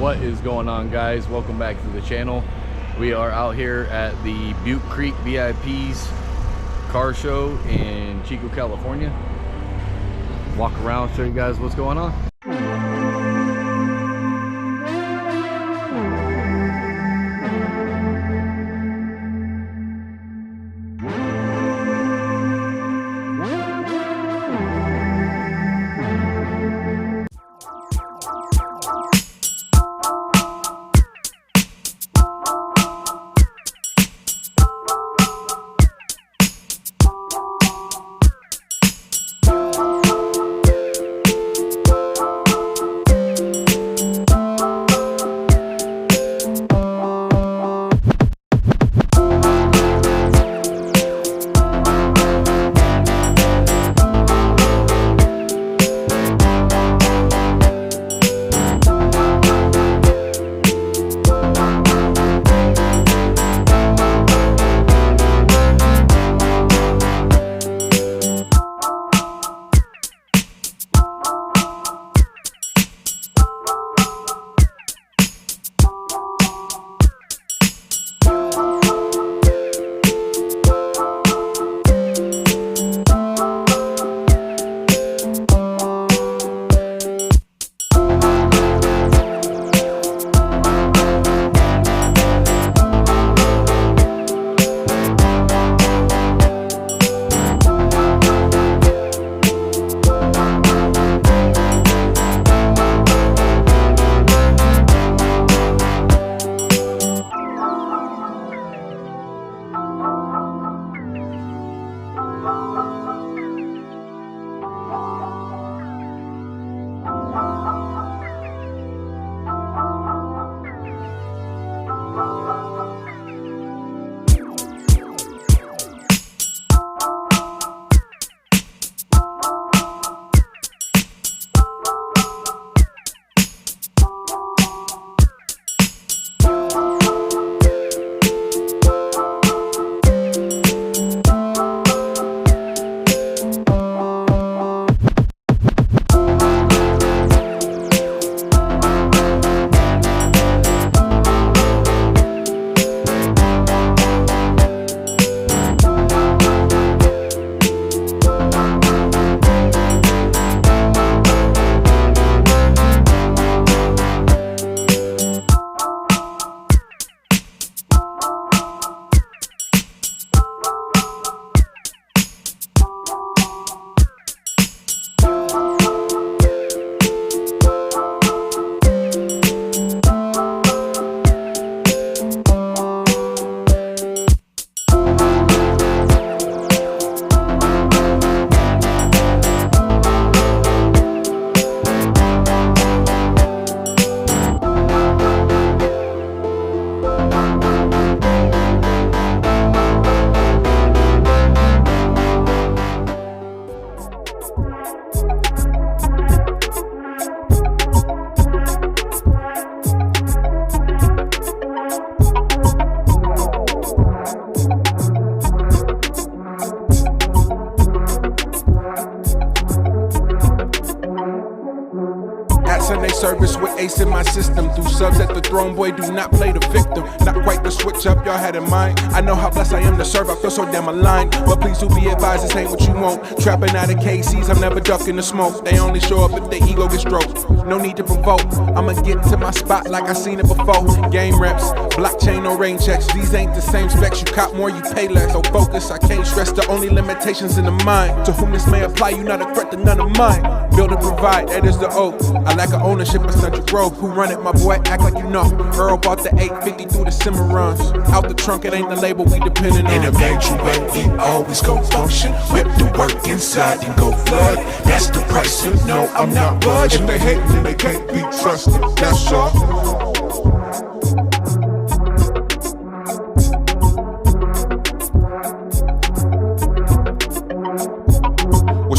What is going on, guys? Welcome back to the channel. We are out here at the Butte Creek V.I.P's car show in Chico, California. Walk around, show you guys what's going on. Sunday service with ace in my system. Through subs at the throne, boy, do not play the victim. Not quite the switch up y'all had in mind. I know how blessed I am to serve, I feel so damn aligned. But please do be advised, this ain't what you want. Trapping out of KCs, I'm never ducking the smoke. They only show up if their ego gets stroked. No need to provoke, I'ma get to my spot like I seen it before. Game reps, blockchain, no rain checks. These ain't the same specs, you cop more, you pay less. So focus, I can't stress the only limitations in the mind. To whom this may apply, you not a threat to none of mine. Build and provide, that is the oath. I lack of ownership of Central Grove. Who run it, my boy? Act like you know. Earl bought the 850 through the Cimarrons. Out the trunk, it ain't the label we depending on. In a major way, we always go function. Whip the work inside and go flood. That's the price, you know I'm not budging. If they hate me, they can't be trusted, that's all.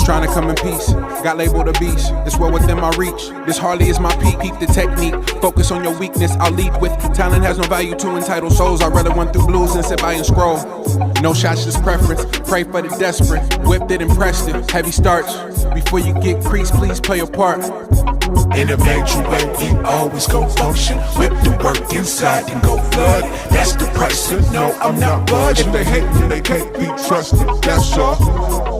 Trying to come in peace, got labeled a beast. This well within my reach, this hardly is my peak. Keep the technique, focus on your weakness, I'll lead with. Talent has no value to entitled souls. I'd rather run through blues than sit by and scroll. No shots, just preference, pray for the desperate. Whipped it and pressed it, heavy starch. Before you get creased, please play your part. In a major way, we always go function. Whip the work inside and go flood. That's the price of no, I'm not budging. If they hate me, they can't be trusted, that's all.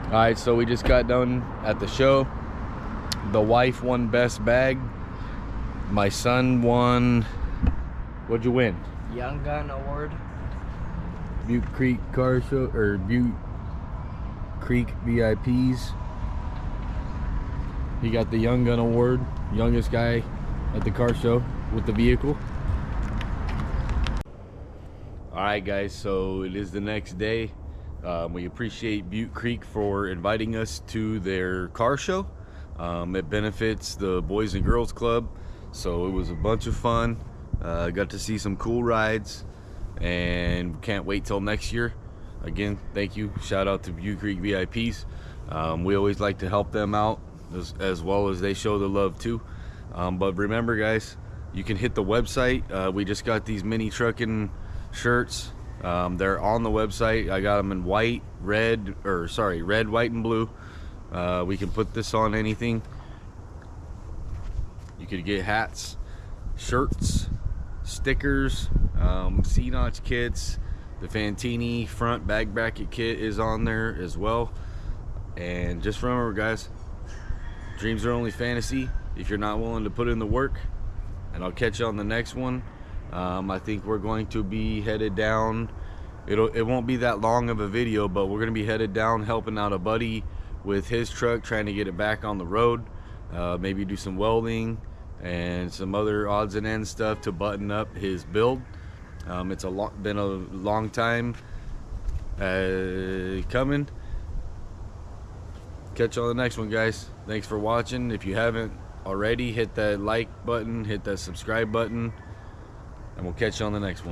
Alright, so we just got done at the show. The wife won best bag. My son won. What'd you win? Young Gun Award. Butte Creek Car Show, or Butte Creek V.I.Ps. He got the Young Gun Award, youngest guy at the car show with the vehicle. Alright guys, so it is the next day. We appreciate Butte Creek for inviting us to their car show. It benefits the Boys and Girls Club, so it was a bunch of fun. Got to see some cool rides, and can't wait till next year. Again, thank you. Shout out to Butte Creek V.I.Ps. We always like to help them out as well as they show the love too. But remember guys, you can hit the website. We just got these mini trucking shirts. They're on the website. I got them in white, red, white, and blue. We can put this on anything. You could get hats, shirts, stickers, C-notch kits. The Fantini front bag bracket kit is on there as well. And just remember guys, dreams are only fantasy if you're not willing to put in the work. And I'll catch you on the next one. I think we're going to be headed down. It won't be that long of a video, but we're going to be headed down helping out a buddy with his truck, trying to get it back on the road. Maybe do some welding and some other odds and ends stuff to button up his build. It's been a long time coming. Catch you on the next one guys. Thanks for watching. If you haven't already, hit that like button, hit that subscribe button, and we'll catch you on the next one.